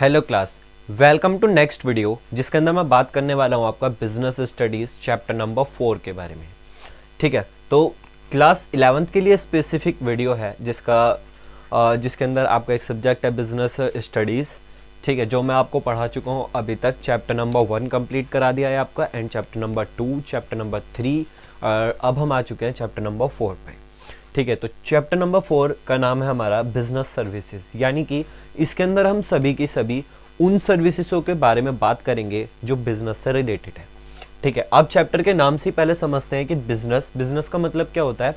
Hello class, welcome to next video जिसके अंदर मैं बात करने वाला हूँ आपका बिजनेस स्टडीज़ चैप्टर नंबर 4 के बारे में। ठीक है, तो क्लास 11th के लिए स्पेसिफिक वीडियो है जिसके अंदर आपका एक सब्जेक्ट है बिजनेस स्टडीज़। ठीक है, जो मैं आपको पढ़ा चुका हूँ अभी तक। चैप्टर नंबर 1 कंप्लीट करा दिया है आपका, and chapter number 2, chapter number 3, और अब हम आ चुके हैं चैप्टर नंबर 4 पे। ठीक है, तो चैप्टर नंबर 4 का नाम है हमारा बिजनेस सर्विसेज, यानी कि इसके अंदर हम सभी की सभी उन सर्विसेजों के बारे में बात करेंगे जो बिजनेस से रिलेटेड है। ठीक है, अब चैप्टर के नाम से ही पहले समझते हैं कि बिजनेस का मतलब क्या होता है।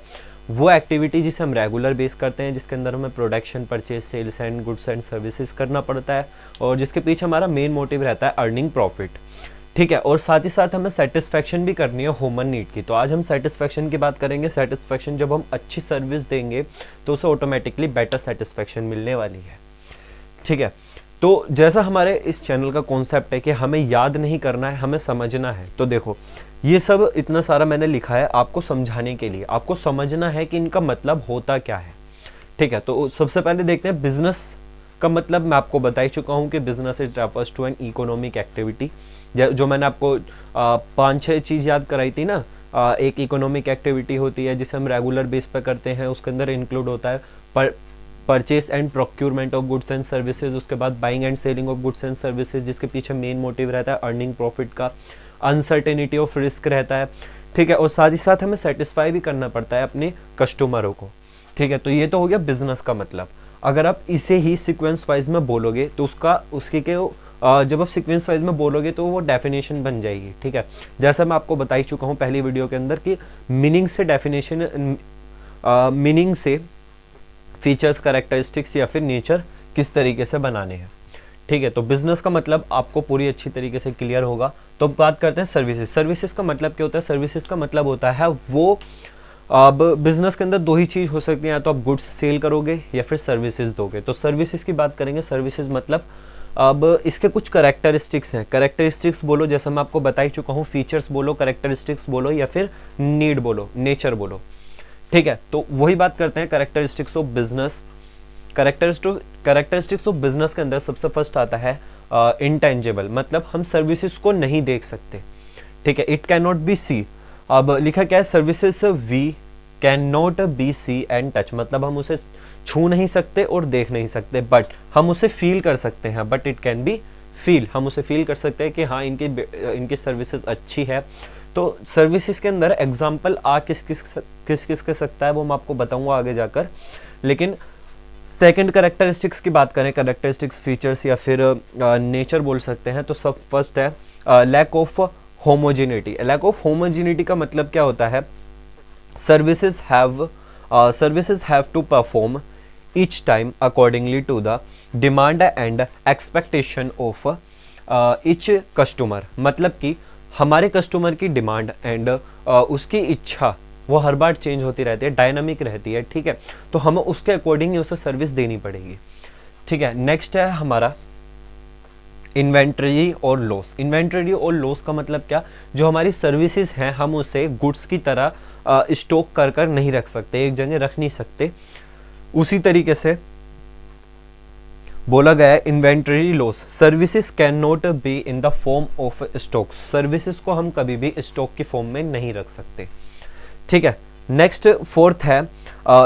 वो एक्टिविटी जिसे हम रेगुलर बेस करते हैं, जिसके अंदर हमें production, purchase, sales and goods and services करना पड़ता है, और जिसके पीछे हमारा मेन मोटिव रहता है अर्निंग प्रॉफिट। ठीक है, और साथ ही साथ हमें सेटिस्फैक्शन भी करनी है ह्यूमन नीड की। तो आज हम सेटिस्फैक्शन की बात करेंगे। सेटिस्फैक्शन, जब हम अच्छी सर्विस देंगे तो उसे ऑटोमेटिकली बेटर सेटिस्फैक्शन मिलने वाली है। ठीक है, तो जैसा हमारे इस चैनल का कॉन्सेप्ट है कि हमें याद नहीं करना है, हमें समझना है। तो देखो, ये सब इतना सारा मैंने लिखा है आपको समझाने के लिए। आपको समझना है कि इनका मतलब होता क्या है। ठीक है, तो सबसे पहले देखते हैं बिजनेस का मतलब। मैं आपको बता ही चुका हूँ कि business is refers to an economic activity. जो मैंने आपको 5-6 चीज़ याद कराई थी ना। एक इकोनॉमिक एक्टिविटी होती है जिसे हम रेगुलर बेस पर करते हैं, उसके अंदर इंक्लूड होता है purchase and procurement of goods and services, उसके बाद buying and selling of goods and services, जिसके पीछे मेन मोटिव रहता है अर्निंग प्रॉफिट का, अनसर्टेनिटी ऑफ रिस्क रहता है। ठीक है, और साथ ही साथ हमें सेटिस्फाई भी करना पड़ता है अपने कस्टमरों को। ठीक है, तो ये तो हो गया बिजनेस का मतलब। अगर आप इसे ही सीक्वेंस वाइज में बोलोगे तो जब आप सीक्वेंस वाइज में बोलोगे तो वो डेफिनेशन बन जाएगी। ठीक है, जैसा मैं आपको बता ही चुका हूँ पहली वीडियो के अंदर कि मीनिंग से फीचर्स, कैरेक्टरिस्टिक्स या फिर नेचर किस तरीके से बनाने हैं। ठीक है, तो बिजनेस का मतलब आपको पूरी अच्छी तरीके से क्लियर होगा। तो बात करते हैं सर्विसेज। सर्विसेज का मतलब क्या होता है? सर्विसेज का मतलब होता है वो, अब बिजनेस के अंदर दो ही चीज़ हो सकती है, या तो आप गुड्स सेल करोगे या फिर सर्विसेज दोगे। तो सर्विसेज की बात करेंगे। सर्विसेज मतलब अब इसके कुछ करेक्टरिस्टिक्स हैं। करेक्टरिस्टिक्स बोलो, जैसा मैं आपको बता ही चुका हूँ। फीचर्स बोलो, करेक्टरिस्टिक्स बोलो, या फिर नीड बोलो, नेचर बोलो। ठीक है, तो वही बात करते हैं characteristics of business. Characteristics of business के अंदर सबसे फर्स्ट आता है इंटेंजिबल, मतलब हम सर्विसेज को नहीं देख सकते। ठीक है, it can not be see. अब लिखा क्या है? Services we can not be see and touch, मतलब हम उसे छू नहीं सकते और देख नहीं सकते, बट हम उसे फील कर सकते हैं। But it can be feel, हम उसे फील कर सकते हैं कि हाँ इनकी सर्विसेज अच्छी है। तो सर्विसेज के अंदर एग्जाम्पल किस किस के सकता है वो मैं आपको बताऊंगा आगे जाकर। लेकिन सेकंड करेक्टरिस्टिक्स की बात करें, करेक्टरिस्टिक्स, फीचर्स या फिर नेचर बोल सकते हैं, तो सब फर्स्ट है lack of homogeneity. Lack of homogeneity का मतलब क्या होता है? Services have to perform each time accordingly to the demand and expectation of each customer। मतलब कि हमारे कस्टमर की डिमांड एंड उसकी इच्छा वो हर बार चेंज होती रहती है, डायनामिक रहती है। ठीक है, तो हमें उसके अकॉर्डिंग ही उसे सर्विस देनी पड़ेगी। ठीक है, नेक्स्ट है हमारा इन्वेंट्री और लॉस। इन्वेंट्री और लॉस का मतलब क्या? जो हमारी सर्विसेज हैं हम उसे गुड्स की तरह स्टॉक कर नहीं रख सकते, एक जगह रख नहीं सकते। उसी तरीके से बोला गया है inventory loss, services can not be in the form of stock. Services को हम कभी भी स्टॉक की फॉर्म में नहीं रख सकते। ठीक है, नेक्स्ट फोर्थ है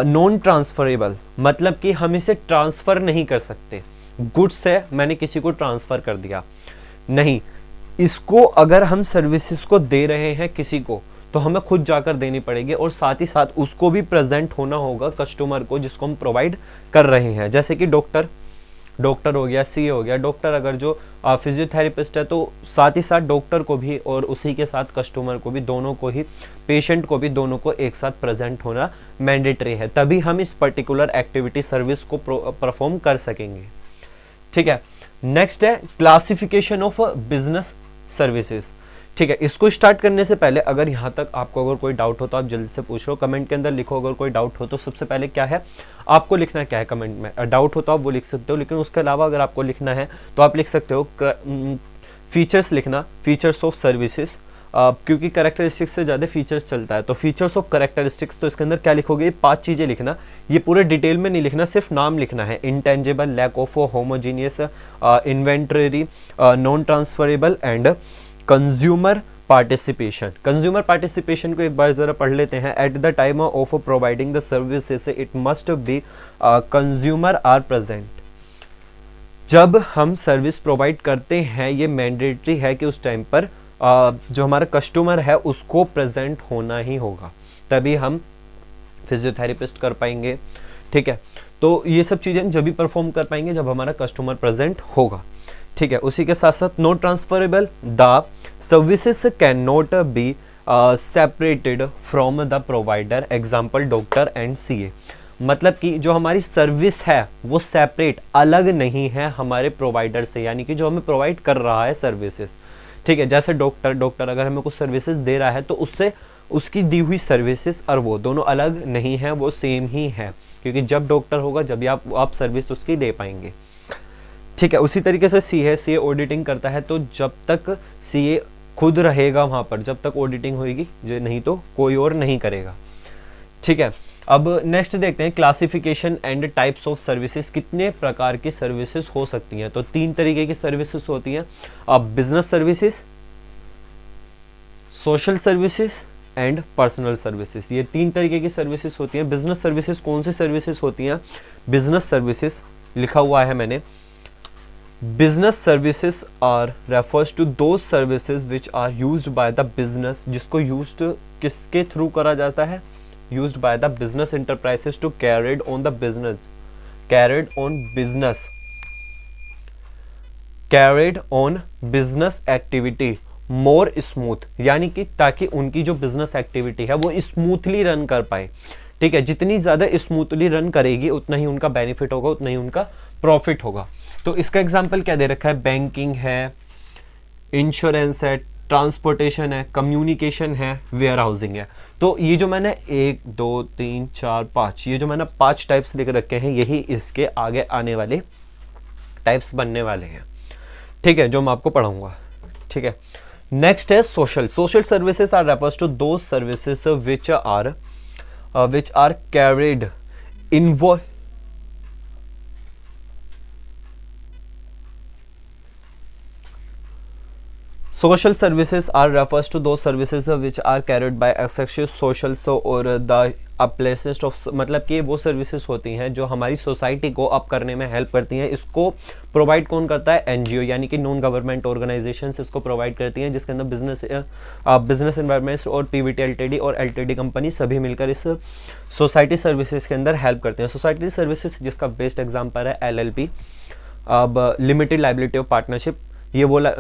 नॉन ट्रांसफरेबल, मतलब कि हम इसे ट्रांसफर नहीं कर सकते। गुड्स से मैंने किसी को ट्रांसफर कर दिया नहीं, इसको अगर हम सर्विसेज को दे रहे हैं किसी को तो हमें खुद जाकर देनी पड़ेगी, और साथ ही साथ उसको भी प्रेजेंट होना होगा कस्टमर को जिसको हम प्रोवाइड कर रहे हैं। जैसे कि डॉक्टर हो गया, सीए हो गया। डॉक्टर अगर जो फिजियोथेरेपिस्ट है तो साथ ही साथ डॉक्टर को भी और उसी के साथ कस्टमर को भी, दोनों को ही, पेशेंट को भी, दोनों को एक साथ प्रेजेंट होना मैंडेटरी है, तभी हम इस पर्टिकुलर एक्टिविटी सर्विस को परफॉर्म कर सकेंगे। ठीक है, नेक्स्ट है क्लासिफिकेशन ऑफ बिजनेस सर्विसेज। ठीक है, इसको स्टार्ट करने से पहले अगर यहाँ तक आपको अगर कोई डाउट हो तो आप जल्दी से पूछ लो, कमेंट के अंदर लिखो। अगर कोई डाउट हो तो सबसे पहले क्या है आपको लिखना, क्या है कमेंट में। डाउट हो तो आप वो लिख सकते हो, लेकिन उसके अलावा अगर आपको लिखना है तो आप लिख सकते हो फीचर्स लिखना, फीचर्स ऑफ सर्विसेज। क्योंकि कैरेक्टरिस्टिक्स से ज़्यादा फीचर्स चलता है, तो फीचर्स ऑफ कैरेक्टरिस्टिक्स, तो इसके अंदर क्या लिखोगे, 5 चीज़ें लिखना। ये पूरे डिटेल में नहीं लिखना, सिर्फ नाम लिखना है। Intangible, lack of homogeneous, inventory, non transferable and consumer participation. Consumer participation को एक बार ज़रा पढ़ लेते हैं। At the time of providing the services it must be consumer are present. जब हम सर्विस प्रोवाइड करते हैं ये मैंडेटरी है कि उस टाइम पर जो हमारा कस्टमर है उसको प्रेजेंट होना ही होगा, तभी हम फिजियोथेरेपिस्ट कर पाएंगे। ठीक है, तो ये सब चीज़ें जब भी परफॉर्म कर पाएंगे जब हमारा कस्टमर प्रेजेंट होगा। ठीक है, उसी के साथ साथ not transferable, the services can not be separated from the provider, example doctor and CA. मतलब कि जो हमारी सर्विस है वो सेपरेट, अलग नहीं है हमारे प्रोवाइडर से, यानी कि जो हमें प्रोवाइड कर रहा है सर्विसेज। ठीक है, जैसे डॉक्टर अगर हमें कुछ सर्विसेज दे रहा है तो उससे उसकी दी हुई सर्विसेज और वो दोनों अलग नहीं है, वो सेम ही है, क्योंकि जब डॉक्टर होगा जब आप सर्विस उसकी दे पाएंगे। ठीक है, उसी तरीके से सीए ऑडिटिंग करता है, तो जब तक सीए खुद रहेगा वहाँ पर जब तक ऑडिटिंग होगी, जो नहीं तो कोई और नहीं करेगा। ठीक है, अब नेक्स्ट देखते हैं classification and types of services. कितने प्रकार की सर्विसेज हो सकती हैं, तो 3 तरीके की सर्विसेज होती हैं। अब business services, social services and personal services, ये 3 तरीके की सर्विसेज होती हैं। बिजनेस सर्विसेज कौन सी सर्विसेज होती हैं? बिजनेस सर्विसेज लिखा हुआ है मैंने, business services are refers to those services which are used by the business, जिसको यूज्ड किसके थ्रू करा जाता है? used by the business enterprises to carried on business activity more smooth, यानी कि ताकि उनकी जो बिजनेस एक्टिविटी है वो स्मूथली रन कर पाए। ठीक है, जितनी ज़्यादा स्मूथली रन करेगी उतना ही उनका बेनिफिट होगा, उतना ही उनका प्रॉफिट होगा। तो इसका एग्जांपल क्या दे रखा है? बैंकिंग है, इंश्योरेंस है, ट्रांसपोर्टेशन है, कम्युनिकेशन है, वेयर हाउसिंग है। तो ये जो मैंने 1 2 3 4 5 ये जो मैंने 5 टाइप्स लिख रखे हैं, यही इसके आगे आने वाले टाइप्स बनने वाले हैं। ठीक है, जो मैं आपको पढ़ाऊंगा। ठीक है, नेक्स्ट है social services are refers to those services which are carried involve Social services are refers to those services which are carried by excessive social or the upliftment of, मतलब कि वो सर्विसेज होती हैं जो हमारी सोसाइटी को up करने में हेल्प करती हैं। इसको प्रोवाइड कौन करता है? एनजीओ, यानी कि नॉन गवर्नमेंट ऑर्गेनाइजेशंस इसको प्रोवाइड करती हैं, जिसके अंदर बिजनेस एनवायरमेंट्स और पीवीटी एलटीडी और एलटीडी कंपनी सभी मिलकर इस सोसाइटी सर्विसेज के अंदर हेल्प करते हैं। सोसाइटी सर्विसेज जिसका बेस्ट एग्जाम्पल है एलएलपी, अब लिमिटेड लाइबिलिटी ऑफ पार्टनरशिप। ये बोला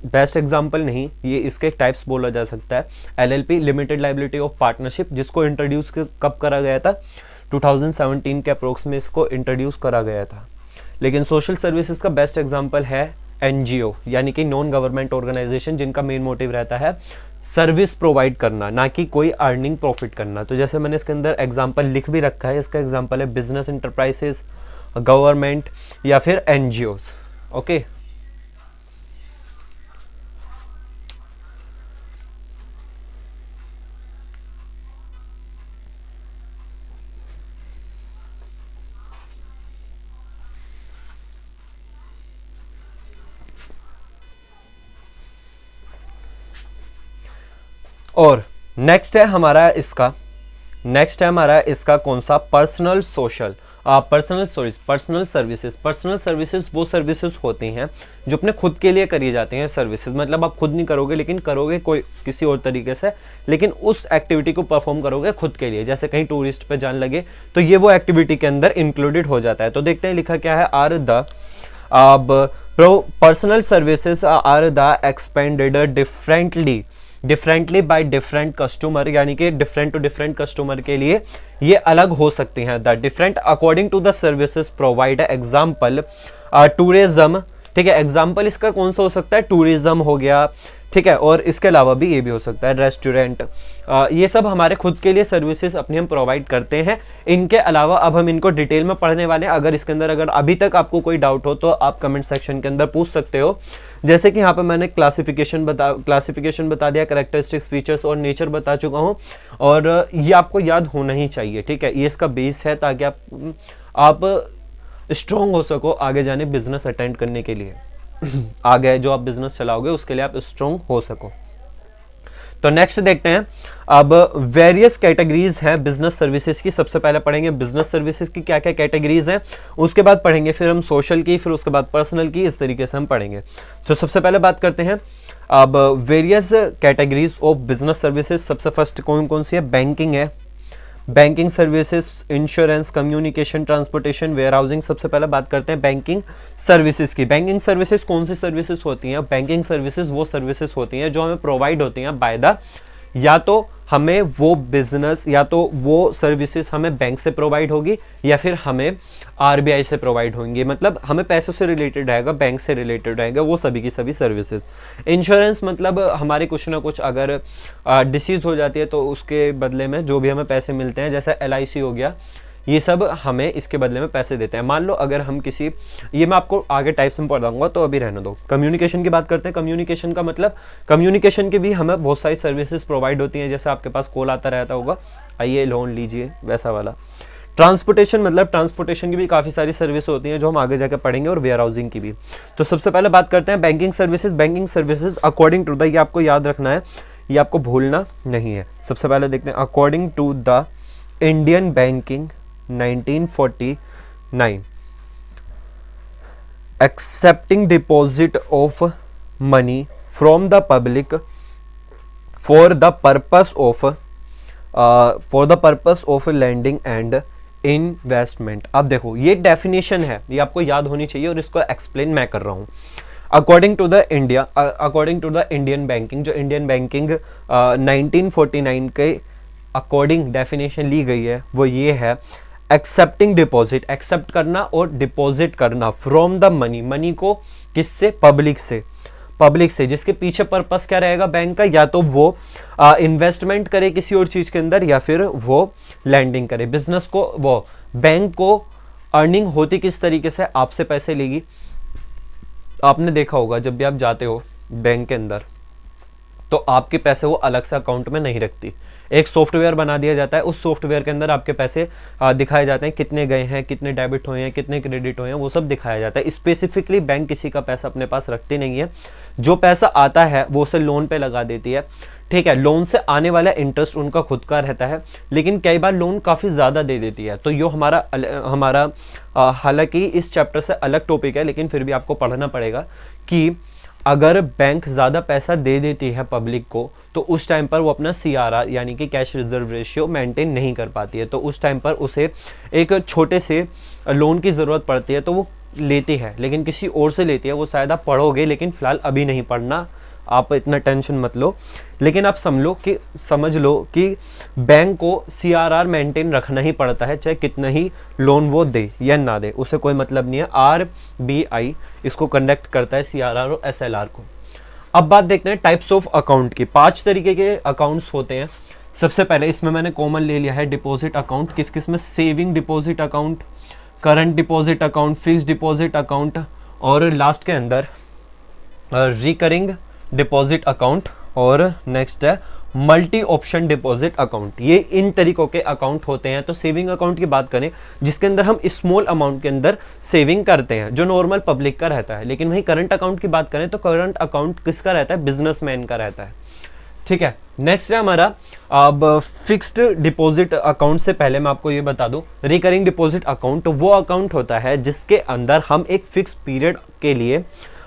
बेस्ट एग्जांपल नहीं, ये इसके टाइप्स बोला जा सकता है। LLP limited liability of partnership, जिसको इंट्रोड्यूस कब करा गया था? 2017 के अप्रोक्स में इसको इंट्रोड्यूस करा गया था। लेकिन सोशल सर्विसेज का बेस्ट एग्जांपल है एनजीओ, यानी कि नॉन गवर्नमेंट ऑर्गेनाइजेशन, जिनका मेन मोटिव रहता है सर्विस प्रोवाइड करना, ना कि कोई अर्निंग प्रॉफिट करना। तो जैसे मैंने इसके अंदर एग्जाम्पल लिख भी रखा है, इसका एग्जाम्पल है बिजनेस इंटरप्राइजेस, गवर्नमेंट या फिर एनजीओस। ओके, और नेक्स्ट है हमारा इसका कौन सा? Personal services. पर्सनल सर्विसेज वो सर्विसेज होती हैं जो अपने खुद के लिए करी जाती हैं सर्विसेज, मतलब आप खुद नहीं करोगे लेकिन करोगे कोई किसी और तरीके से, लेकिन उस एक्टिविटी को परफॉर्म करोगे खुद के लिए। जैसे कहीं टूरिस्ट पे जान लगे तो ये वो एक्टिविटी के अंदर इंक्लूडेड हो जाता है। तो देखते हैं लिखा क्या है। Are the personal services are the expended differently by different customer, यानी कि डिफरेंट टू डिफरेंट कस्टमर के लिए ये अलग हो सकती हैं। The different according to the services provide, example tourism. ठीक है, एग्जाम्पल इसका कौन सा हो सकता है? टूरिज्म हो गया, ठीक है। और इसके अलावा भी ये भी हो सकता है रेस्टोरेंट, ये सब हमारे खुद के लिए सर्विसेज अपने हम प्रोवाइड करते हैं। इनके अलावा अब हम इनको डिटेल में पढ़ने वाले हैं। अगर इसके अंदर अगर अभी तक आपको कोई डाउट हो तो आप कमेंट सेक्शन के अंदर पूछ सकते हो। जैसे कि यहाँ पे मैंने क्लासिफिकेशन बता दिया, कैरेक्टरिस्टिक्स, फीचर्स और नेचर बता चुका हूँ, और ये आपको याद होना ही चाहिए। ठीक है, ये इसका बेस है ताकि आप स्ट्रॉन्ग हो सको आगे जाने बिजनेस अटेंड करने के लिए। आगे जो आप बिजनेस चलाओगे उसके लिए आप स्ट्रॉन्ग हो सको। तो नेक्स्ट देखते हैं अब वेरियस कैटेगरीज हैं बिजनेस सर्विसेज की। सबसे पहले पढ़ेंगे बिजनेस सर्विसेज की क्या क्या कैटेगरीज हैं, उसके बाद पढ़ेंगे फिर हम सोशल की, फिर उसके बाद पर्सनल की, इस तरीके से हम पढ़ेंगे। तो सबसे पहले बात करते हैं अब various categories of business services. सबसे फर्स्ट कौन कौन सी है? बैंकिंग है, banking services, insurance, communication, transportation, warehouse. सबसे पहले बात करते हैं बैंकिंग सर्विसेज की। बैंकिंग सर्विसेज कौन सी सर्विसेज होती हैं? बैंकिंग सर्विसेज वो सर्विसेज होती हैं जो हमें प्रोवाइड होती हैं बाय द, या तो हमें वो बिजनेस या तो वो सर्विसेज हमें बैंक से प्रोवाइड होगी या फिर हमें आरबीआई से प्रोवाइड होंगी। मतलब हमें पैसों से रिलेटेड रहेगा, बैंक से रिलेटेड रहेगा, वो सभी की सभी सर्विसेज। इंश्योरेंस मतलब हमारे कुछ ना कुछ अगर डिसीज हो जाती है तो उसके बदले में जो भी हमें पैसे मिलते हैं, जैसा LIC हो गया, ये सब हमें इसके बदले में पैसे देते हैं। मान लो अगर हम किसी, ये मैं आपको आगे टाइप्स में पढ़ाऊंगा तो अभी रहने दो। कम्युनिकेशन की बात करते हैं। कम्युनिकेशन का मतलब, कम्युनिकेशन की भी हमें बहुत सारी सर्विसेज प्रोवाइड होती हैं। जैसे आपके पास कॉल आता रहता होगा, आइए लोन लीजिए, वैसा वाला। ट्रांसपोर्टेशन मतलब ट्रांसपोर्टेशन की भी काफ़ी सारी सर्विस होती हैं जो हम आगे जाकर पढ़ेंगे, और वेयर हाउसिंग की भी। तो सबसे पहले बात करते हैं banking services. Banking services according to the, ये आपको याद रखना है, ये आपको भूलना नहीं है। सबसे पहले देखते हैं according to the Indian banking 1949, accepting deposit of money from the public for the purpose of lending and investment। अब देखो ये डेफिनेशन है, ये आपको याद होनी चाहिए और इसको एक्सप्लेन मैं कर रहा हूँ। According to the Indian banking, जो इंडियन बैंकिंग 1949 के अकॉर्डिंग डेफिनेशन ली गई है वो ये है, एक्सेप्टिंग डिपॉजिट, एक्सेप्ट करना और डिपॉजिट करना, फ्रॉम द मनी, मनी को किससे? पब्लिक से, पब्लिक से, जिसके पीछे पर्पस क्या रहेगा बैंक का, या तो वो इन्वेस्टमेंट करे किसी और चीज के अंदर या फिर वो लैंडिंग करे बिजनेस को। वो बैंक को अर्निंग होती किस तरीके से? आपसे पैसे लेगी। आपने देखा होगा जब भी आप जाते हो बैंक के अंदर तो आपके पैसे वो अलग से अकाउंट में नहीं रखती, एक सॉफ्टवेयर बना दिया जाता है, उस सॉफ्टवेयर के अंदर आपके पैसे दिखाए जाते हैं, कितने गए हैं, कितने डेबिट हुए हैं, कितने क्रेडिट हुए हैं, वो सब दिखाया जाता है। स्पेसिफिकली बैंक किसी का पैसा अपने पास रखती नहीं है, जो पैसा आता है वो उसे लोन पे लगा देती है। ठीक है, लोन से आने वाला इंटरेस्ट उनका खुद का रहता है, लेकिन कई बार लोन काफ़ी ज़्यादा दे देती है। तो यो हमारा हालांकि इस चैप्टर से अलग टॉपिक है, लेकिन फिर भी आपको पढ़ना पड़ेगा कि अगर बैंक ज़्यादा पैसा दे देती है पब्लिक को तो उस टाइम पर वो अपना CRR यानी कि कैश रिजर्व रेशियो मेंटेन नहीं कर पाती है, तो उस टाइम पर उसे एक छोटे से लोन की ज़रूरत पड़ती है, तो वो लेती है, लेकिन किसी और से लेती है। वो शायद आप पढ़ोगे, लेकिन फ़िलहाल अभी नहीं पढ़ना, आप इतना टेंशन मत लो। लेकिन आप समझ लो कि बैंक को CRR मेंटेन रखना ही पड़ता है, चाहे कितना ही लोन वो दे या ना दे, उसे कोई मतलब नहीं है। RBI इसको कंडक्ट करता है CRR और SLR को। अब बात देखते हैं टाइप्स ऑफ अकाउंट की। 5 तरीके के अकाउंट्स होते हैं। सबसे पहले इसमें मैंने कॉमन ले लिया है डिपॉजिट अकाउंट। किस किस में? Saving deposit account, current deposit account, fixed deposit account, और लास्ट के अंदर रिकरिंग डिपॉजिट अकाउंट, और नेक्स्ट है मल्टी ऑप्शन डिपॉजिट अकाउंट। ये इन तरीकों के अकाउंट होते हैं। तो सेविंग अकाउंट की बात करें जिसके अंदर हम स्मॉल अमाउंट के अंदर सेविंग करते हैं, जो नॉर्मल पब्लिक का रहता है। लेकिन वहीं करंट अकाउंट की बात करें तो करंट अकाउंट किसका रहता है? बिजनेसमैन का रहता है। ठीक है, नेक्स्ट है हमारा अब फिक्स्ड डिपॉजिट अकाउंट। से पहले मैं आपको ये बता दूं, रिकरिंग डिपॉजिट अकाउंट वो अकाउंट होता है जिसके अंदर हम एक फिक्स पीरियड के लिए,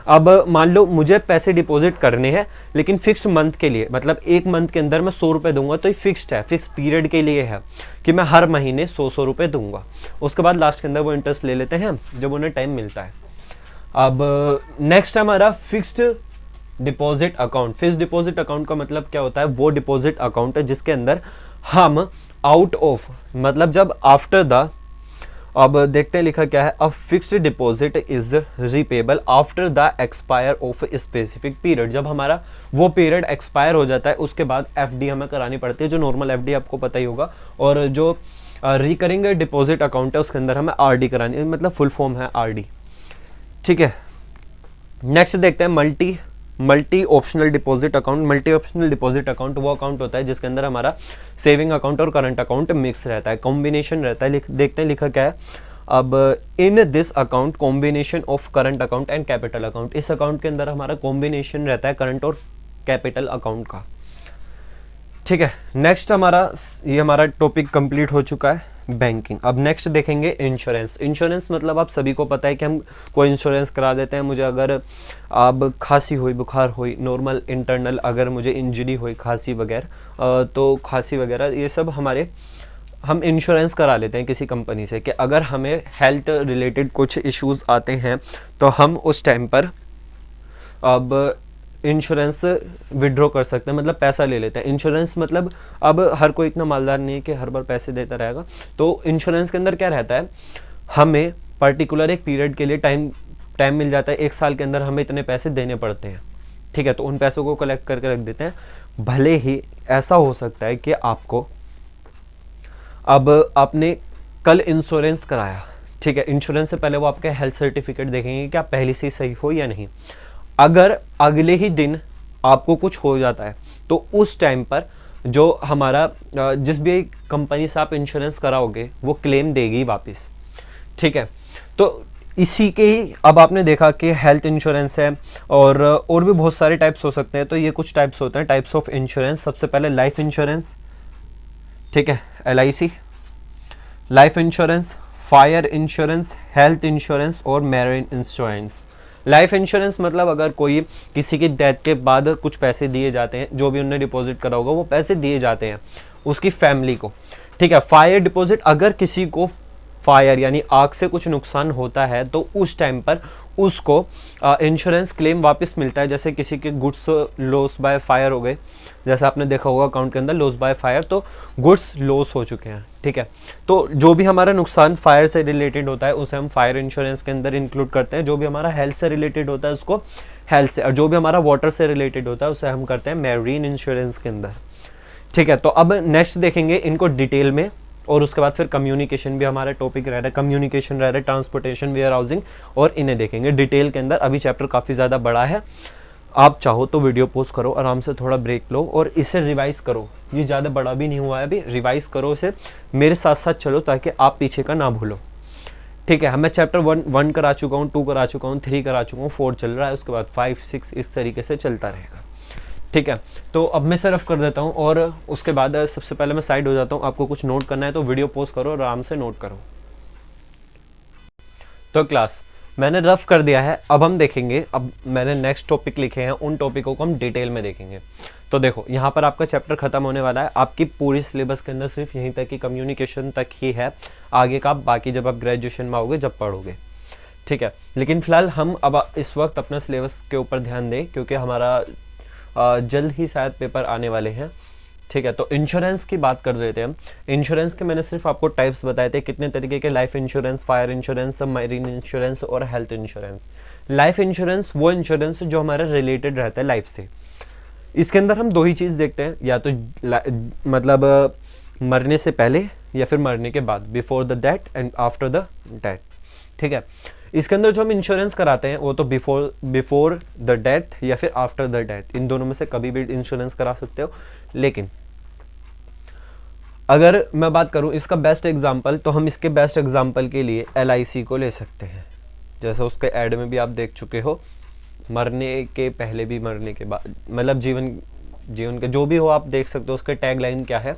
अब मान लो मुझे पैसे डिपॉजिट करने हैं लेकिन फिक्स्ड मंथ के लिए, मतलब एक मंथ के अंदर मैं 100 रुपये दूंगा, तो ये फिक्स्ड है, फिक्स पीरियड के लिए है कि मैं हर महीने 100 रुपये दूंगा। उसके बाद लास्ट के अंदर वो इंटरेस्ट ले लेते हैं जब उन्हें टाइम मिलता है। अब नेक्स्ट है हमारा fixed deposit account. Fixed deposit account का मतलब क्या होता है? वो डिपॉजिट अकाउंट है जिसके अंदर हम आउट ऑफ, मतलब जब आफ्टर द अब देखते हैं लिखा क्या है। A fixed deposit is repayable after the expire of specific period. जब हमारा वो पीरियड एक्सपायर हो जाता है उसके बाद एफडी हमें करानी पड़ती है, जो नॉर्मल एफडी आपको पता ही होगा। और जो रिकरिंग डिपॉजिट अकाउंट है उसके अंदर हमें आरडी करानी है, मतलब फुल फॉर्म है आरडी। ठीक है, नेक्स्ट देखते हैं multi optional deposit account. Multi optional deposit account वो अकाउंट होता है जिसके अंदर हमारा सेविंग अकाउंट और करंट अकाउंट मिक्स रहता है, कॉम्बिनेशन रहता है। देखते हैं लिखा क्या है। अब in this account combination of current account and capital account, इस अकाउंट के अंदर हमारा कॉम्बिनेशन रहता है करंट और कैपिटल अकाउंट का। ठीक है, नेक्स्ट हमारा टॉपिक कंप्लीट हो चुका है बैंकिंग। अब नेक्स्ट देखेंगे इंश्योरेंस। इंश्योरेंस मतलब आप सभी को पता है कि हम कोई इंश्योरेंस करा देते हैं। मुझे अगर अब खांसी हुई, बुखार हुई, नॉर्मल इंटरनल अगर मुझे इंजरी हुई, खांसी वगैरह, तो खांसी वगैरह ये सब हम इंश्योरेंस करा लेते हैं किसी कंपनी से, कि अगर हमें हेल्थ रिलेटेड कुछ इश्यूज आते हैं तो हम उस टाइम पर अब इंश्योरेंस विड्रॉ कर सकते हैं, मतलब पैसा ले लेते हैं। इंश्योरेंस मतलब अब हर कोई इतना मालदार नहीं है कि हर बार पैसे देता रहेगा। तो इंश्योरेंस के अंदर क्या रहता है, हमें पर्टिकुलर एक पीरियड के लिए टाइम मिल जाता है, 1 साल के अंदर हमें इतने पैसे देने पड़ते हैं। ठीक है, तो उन पैसों को कलेक्ट करके रख देते हैं। भले ही ऐसा हो सकता है कि आपको अब आपने कल इंश्योरेंस कराया, ठीक है, इंश्योरेंस से पहले वो आपके हेल्थ सर्टिफिकेट देखेंगे कि आप पहले से सही हो या नहीं। अगर अगले ही दिन आपको कुछ हो जाता है तो उस टाइम पर जो हमारा जिस भी कंपनी से आप इंश्योरेंस कराओगे वो क्लेम देगी वापस। ठीक है, तो इसी के ही अब आपने देखा कि हेल्थ इंश्योरेंस है और भी बहुत सारे टाइप्स हो सकते हैं। तो ये कुछ टाइप्स होते हैं, टाइप्स ऑफ इंश्योरेंस। सबसे पहले लाइफ इंश्योरेंस, ठीक है, LIC, life insurance, fire insurance, health insurance और मैरीन इंश्योरेंस। लाइफ इंश्योरेंस मतलब अगर कोई किसी की डेथ के बाद कुछ पैसे दिए जाते हैं, जो भी उन्होंने डिपॉजिट करा होगा वो पैसे दिए जाते हैं उसकी फैमिली को। ठीक है, फायर डिपॉजिट, अगर किसी को फायर यानी आग से कुछ नुकसान होता है तो उस टाइम पर उसको इंश्योरेंस क्लेम वापस मिलता है। जैसे किसी के गुड्स लॉस बाय फायर हो गए, जैसे आपने देखा होगा अकाउंट के अंदर लॉस बाय फायर, तो गुड्स लॉस हो चुके हैं। ठीक है, तो जो भी हमारा नुकसान फायर से रिलेटेड होता है उसे हम फायर इंश्योरेंस के अंदर इंक्लूड करते हैं। जो भी हमारा हेल्थ से रिलेटेड होता है उसको हेल्थ से, और जो भी हमारा वाटर से रिलेटेड होता है उसे हम करते हैं मैरीन इंश्योरेंस के अंदर। ठीक है, तो अब नेक्स्ट देखेंगे इनको डिटेल में, और उसके बाद फिर कम्युनिकेशन भी हमारा टॉपिक रह रहा है। कम्युनिकेशन रह रहा है, ट्रांसपोर्टेशन, वेयर हाउसिंग, और इन्हें देखेंगे डिटेल के अंदर। अभी चैप्टर काफ़ी ज़्यादा बड़ा है, आप चाहो तो वीडियो पॉज करो, आराम से थोड़ा ब्रेक लो और इसे रिवाइज करो। ये ज़्यादा बड़ा भी नहीं हुआ है अभी, रिवाइज करो इसे, मेरे साथ साथ चलो ताकि आप पीछे का ना भूलो। ठीक है, मैं चैप्टर 1 करा चुका हूँ, 2 करा चुका हूँ, 3 करा चुका हूँ, 4 चल रहा है, उसके बाद 5, 6 इस तरीके से चलता रहेगा। ठीक है, तो अब मैं सिर्फ कर देता हूँ और उसके बाद सबसे पहले मैं साइड हो जाता हूँ। आपको कुछ नोट करना है तो वीडियो पॉज करो और आराम से नोट करो। तो क्लास मैंने रफ कर दिया है, अब हम देखेंगे, अब मैंने नेक्स्ट टॉपिक लिखे हैं, उन टॉपिकों को हम डिटेल में देखेंगे। तो देखो यहाँ पर आपका चैप्टर खत्म होने वाला है। आपकी पूरी सिलेबस के अंदर सिर्फ यहीं तक की कम्युनिकेशन तक ही है, आगे का बाकी जब आप ग्रेजुएशन में आओगे जब पढ़ोगे। ठीक है, लेकिन फिलहाल हम अब इस वक्त अपना सिलेबस के ऊपर ध्यान दें क्योंकि हमारा जल्द ही शायद पेपर आने वाले हैं। ठीक है, तो इंश्योरेंस की बात कर रहे थे हम। इंश्योरेंस के मैंने सिर्फ आपको टाइप्स बताए थे, कितने तरीके के, life insurance, fire insurance, marine insurance और हेल्थ इंश्योरेंस। लाइफ इंश्योरेंस वो इंश्योरेंस जो हमारा रिलेटेड रहता है लाइफ से। इसके अंदर हम 2 ही चीज़ देखते हैं, या तो मतलब मरने से पहले या फिर मरने के बाद, before the death and after the death. ठीक है, इसके अंदर जो हम इंश्योरेंस कराते हैं वो तो बिफोर द डेथ या फिर आफ्टर द डेथ, इन दोनों में से कभी भी इंश्योरेंस करा सकते हो। लेकिन अगर मैं बात करूं इसका बेस्ट एग्जांपल, तो हम इसके बेस्ट एग्जांपल के लिए LIC को ले सकते हैं। जैसे उसके ऐड में भी आप देख चुके हो, मरने के पहले भी मरने के बाद, मतलब जीवन के जो भी हो आप देख सकते हो। उसके टैगलाइन क्या है,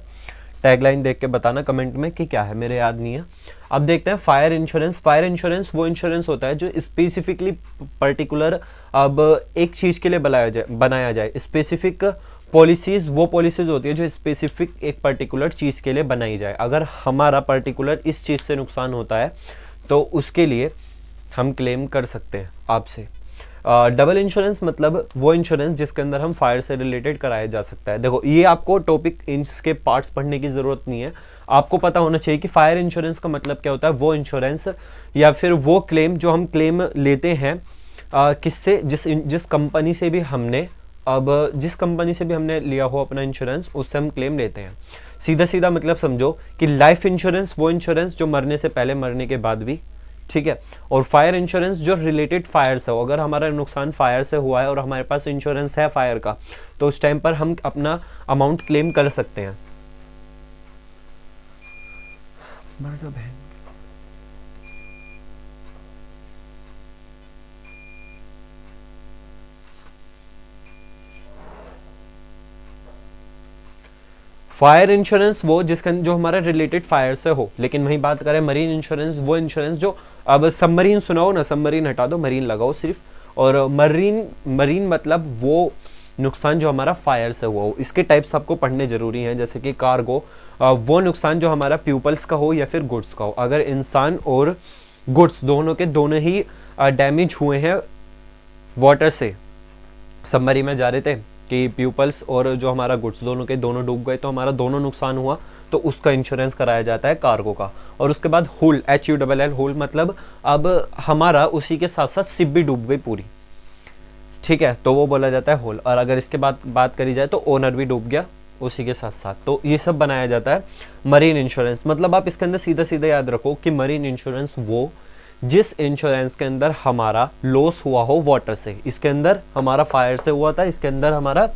टैगलाइन देख के बताना कमेंट में कि क्या है, मेरे याद नहीं है। अब देखते हैं फायर इंश्योरेंस। फायर इंश्योरेंस वो इंश्योरेंस होता है जो स्पेसिफिकली पर्टिकुलर अब एक चीज़ के लिए बनाया जाए। स्पेसिफिक पॉलिसीज़ वो पॉलिसीज़ होती है जो स्पेसिफिक एक पर्टिकुलर चीज़ के लिए बनाई जाए। अगर हमारा पर्टिकुलर इस चीज़ से नुकसान होता है तो उसके लिए हम क्लेम कर सकते हैं आपसे। डबल इंश्योरेंस मतलब वो इंश्योरेंस जिसके अंदर हम फायर से रिलेटेड कराया जा सकता है। देखो ये आपको टॉपिक इसके पार्ट्स पढ़ने की ज़रूरत नहीं है, आपको पता होना चाहिए कि फायर इंश्योरेंस का मतलब क्या होता है। वो इंश्योरेंस या फिर वो क्लेम जो हम क्लेम लेते हैं किससे, जिस कंपनी से भी हमने जिस कंपनी से भी हमने लिया हो अपना इंश्योरेंस, उससे हम क्लेम लेते हैं। सीधा सीधा मतलब समझो कि लाइफ इंश्योरेंस वो इंश्योरेंस जो मरने से पहले, मरने के बाद भी, ठीक है। और फायर इंश्योरेंस जो रिलेटेड फायर से हो, अगर हमारा नुकसान फायर से हुआ है और हमारे पास इंश्योरेंस है फायर का, तो उस टाइम पर हम अपना अमाउंट क्लेम कर सकते हैं। फायर इंश्योरेंस वो जिसका जो हमारा रिलेटेड फायर से हो, लेकिन वही बात करें मरीन इंश्योरेंस, वो इंश्योरेंस जो, अब सबमरीन सुनाओ ना, सबमरीन हटा दो, मरीन लगाओ सिर्फ। और मरीन मतलब वो नुकसान जो हमारा फायर से हुआ हो। इसके टाइप्स आपको पढ़ने जरूरी हैं, जैसे कि कार्गो, वो नुकसान जो हमारा पीपल्स का हो या फिर गुड्स का हो। अगर इंसान और गुड्स दोनों के दोनों ही डैमेज हुए हैं वाटर से, सबमरीन में जा रहे थे कि पीपल्स और जो हमारा गुड्स दोनों के दोनों डूब गए, तो हमारा दोनों नुकसान हुआ, तो उसका इंश्योरेंस कराया जाता है कार्गो का। और उसके बाद हुल, HULL, हुल मतलब अब हमारा उसी के साथ साथ शिप भी डूब गई पूरी, ठीक है, तो वो बोला जाता है हुल। और अगर इसके बाद बात करी जाए तो ओनर भी डूब गया उसी के साथ साथ, तो ये सब बनाया जाता है मरीन इंश्योरेंस। मतलब आप इसके अंदर सीधा सीधा याद रखो कि मरीन इंश्योरेंस वो जिस इंश्योरेंस के अंदर हमारा लॉस हुआ हो वाटर से, इसके अंदर हमारा फायर से हुआ था, इसके अंदर हमारा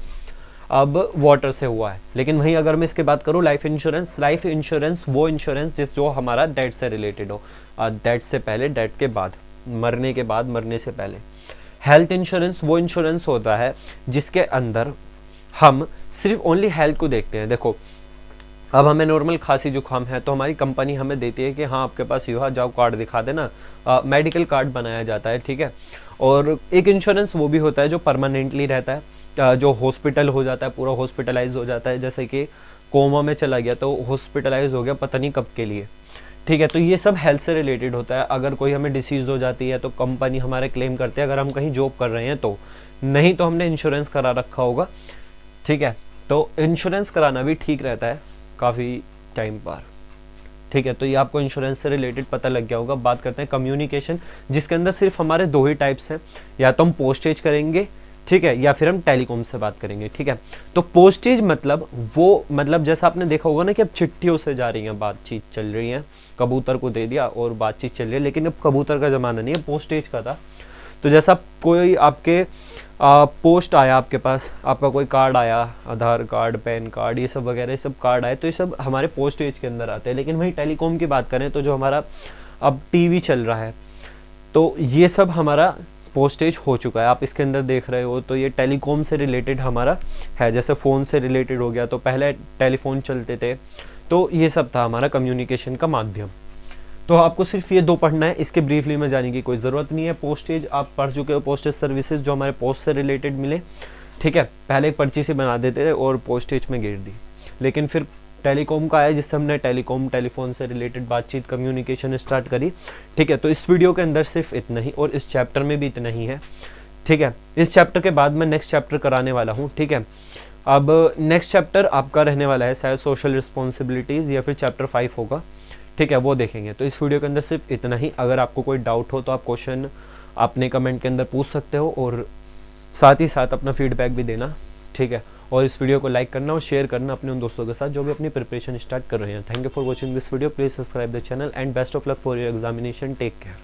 अब वाटर से हुआ है। लेकिन वहीं अगर मैं इसके बात करूँ लाइफ इंश्योरेंस वो इंश्योरेंस जो हमारा डेथ से रिलेटेड हो, डेथ से पहले, डेथ के बाद, मरने के बाद, मरने से पहले। हेल्थ इंश्योरेंस वो इंश्योरेंस होता है जिसके अंदर हम सिर्फ ओनली हेल्थ को देखते हैं। देखो अब हमें नॉर्मल खांसी जुकाम है तो हमारी कंपनी हमें देती है कि हाँ आपके पास युवा जाओ कार्ड दिखा देना, मेडिकल कार्ड बनाया जाता है, ठीक है। और एक इंश्योरेंस वो भी होता है जो परमानेंटली रहता है, जो हॉस्पिटल हो जाता है, पूरा हॉस्पिटलाइज हो जाता है, जैसे कि कोमा में चला गया तो हॉस्पिटलाइज हो गया पता नहीं कब के लिए, ठीक है। तो ये सब हेल्थ से रिलेटेड होता है। अगर कोई हमें डिसीज हो जाती है तो कंपनी हमारे क्लेम करते हैं, अगर हम कहीं जॉब कर रहे हैं तो, नहीं तो हमने इंश्योरेंस करा रखा होगा, ठीक है। तो इंश्योरेंस कराना भी ठीक रहता है काफ़ी टाइम पर, ठीक है। तो ये आपको इंश्योरेंस से रिलेटेड पता लग गया होगा। बात करते हैं कम्युनिकेशन, जिसके अंदर सिर्फ हमारे दो ही टाइप्स हैं, या तो हम पोस्टेज करेंगे, ठीक है, या फिर हम टेलीकॉम से बात करेंगे, ठीक है। तो पोस्टेज मतलब वो, मतलब जैसा आपने देखा होगा ना कि अब चिट्ठियों से जा रही है, बातचीत चल रही है, कबूतर को दे दिया और बातचीत चल रही है। लेकिन अब कबूतर का ज़माना नहीं है, पोस्टेज का था। तो जैसा कोई आपके पोस्ट आया आपके पास, आपका कोई कार्ड आया, आधार कार्ड, पैन कार्ड, ये सब वगैरह, ये सब कार्ड आए, तो ये सब हमारे पोस्टेज के अंदर आते हैं। लेकिन वही टेलीकॉम की बात करें तो जो हमारा अब टीवी चल रहा है, तो ये सब हमारा पोस्टेज हो चुका है। आप इसके अंदर देख रहे हो तो ये टेलीकॉम से रिलेटेड हमारा है। जैसे फ़ोन से रिलेटेड हो गया, तो पहले टेलीफोन चलते थे, तो ये सब था हमारा कम्युनिकेशन का माध्यम। तो आपको सिर्फ ये दो पढ़ना है, इसके ब्रीफली में जाने की कोई ज़रूरत नहीं है। पोस्टेज आप पढ़ चुके हो, पोस्टेज सर्विसेज जो हमारे पोस्ट से रिलेटेड मिले, ठीक है। पहले एक पर्ची से बना देते थे और पोस्टेज में गिर दी, लेकिन फिर टेलीकॉम का आया जिससे हमने टेलीफोन से रिलेटेड बातचीत, कम्युनिकेशन स्टार्ट करी, ठीक है। तो इस वीडियो के अंदर सिर्फ इतना ही, और इस चैप्टर में भी इतना ही है, ठीक है। इस चैप्टर के बाद मैं नेक्स्ट चैप्टर कराने वाला हूँ, ठीक है। अब नेक्स्ट चैप्टर आपका रहने वाला है शायद सोशल रिस्पॉन्सिबिलिटीज़, या फिर चैप्टर 5 होगा, ठीक है, वो देखेंगे। तो इस वीडियो के अंदर सिर्फ इतना ही। अगर आपको कोई डाउट हो तो आप क्वेश्चन अपने कमेंट के अंदर पूछ सकते हो, और साथ ही साथ अपना फीडबैक भी देना, ठीक है। और इस वीडियो को लाइक करना और शेयर करना अपने उन दोस्तों के साथ जो भी अपनी प्रिपरेशन स्टार्ट कर रहे हैं। Thank you for watching this video, please subscribe the channel and best of luck for your examination, take care.